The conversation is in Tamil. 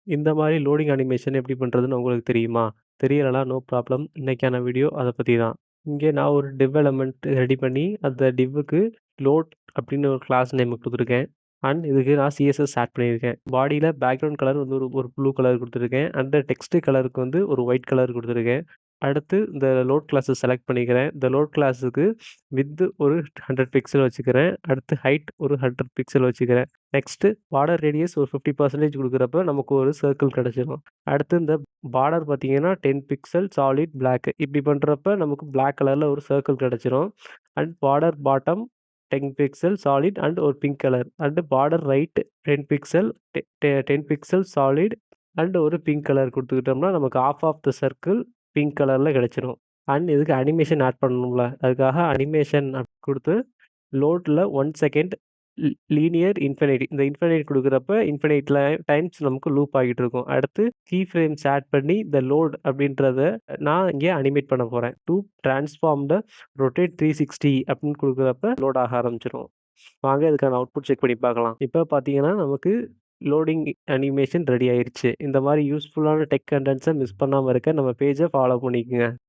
இந்த மாரி லோடிங் அனிமேஷன் எப்படி பண்றதுன்னு உங்களுக்கு தெரியுமா? தெரியலனா நோ ப்ராப்ளம். இன்னைக்கான வீடியோ அத பத்தி தான். இங்கே நான் ஒரு டிவ் எலமெண்ட் ரெடி பண்ணி, அந்த டிவ்வுக்கு லோட் அப்படின்னு ஒரு கிளாஸ் நேம் குடுத்துருக்கேன். அண்ட் இதுக்கு நான் சிஎஸ்எஸ் ஆட் பண்ணியிருக்கேன். பாடியில பேக்கிரவுண்ட் கலர் வந்து ஒரு ஒரு ப்ளூ கலர் குடுத்துருக்கேன். அந்த டெக்ஸ்ட் கலருக்கு வந்து ஒரு ஒயிட் கலர் குடுத்துருக்கேன். அடுத்து இந்த லோட் கிளாஸ செலக்ட் பண்ணிக்கிறேன். இந்த லோட் கிளாஸுக்கு விட்த் ஒரு 100 பிக்சல் வச்சுக்கிறேன். அடுத்து ஹைட் ஒரு 100 பிக்சல் வச்சுக்கிறேன். நெக்ஸ்ட்டு பார்டர் ரேடியஸ் ஒரு 50% குடுக்குறப்ப நமக்கு ஒரு சர்க்கிள் கிடைச்சிரும். அடுத்து இந்த பார்டர் பார்த்தீங்கன்னா 10 பிக்சல் சாலிட் பிளாக். இப்படி பண்றப்ப நமக்கு பிளாக் கலர்ல ஒரு சர்க்கிள் கிடைச்சிரும். And border bottom 10 pixel solid and ஒரு pink colour. And border right 10 pixel 10 pixel solid and ஒரு பிங்க் கலர் குடுத்துக்கிட்டோம்னா, நமக்கு ஆஃப் த சர்க்கிள் பிங்க் கலர்ல கிடைச்சிரும். அண்ட் இதுக்கு அனிமேஷன் ஆட் பண்ணணும்ல. அதுக்காக அனிமேஷன் குடுத்து லோட்ல 1 செகண்ட் லீனியர் இன்ஃபினிட்டி. இந்த இன்ஃபினிட்டி குடுக்குறப்ப இன்ஃபினிட்ல டைம்ஸ் நமக்கு லூப் ஆகிட்டு இருக்கும். அடுத்து கீ ஃப்ரேம்ஸ் ஆட் பண்ணி இந்த லோட் அப்படின்றத நான் இங்கே அனிமேட் பண்ண போறேன். டூ டிரான்ஸ்ஃபார்ம் த ரொட்டேட் 360 அப்படின்னு குடுக்குறப்ப லோட் ஆக ஆரம்பிச்சுரும். வாங்க இதுக்கான அவுட்புட் செக் பண்ணி பார்க்கலாம். இப்ப பார்த்தீங்கன்னா, நமக்கு லோடிங் அனிமேஷன் ரெடி ஆயிருச்சு. இந்த மாரி யூஸ்ஃபுல்லான டெக் கன்டென்ட்ஸ மிஸ் பண்ணாம இருக்க நம்ம பேஜ ஃபாலோ பண்ணிக்கங்க.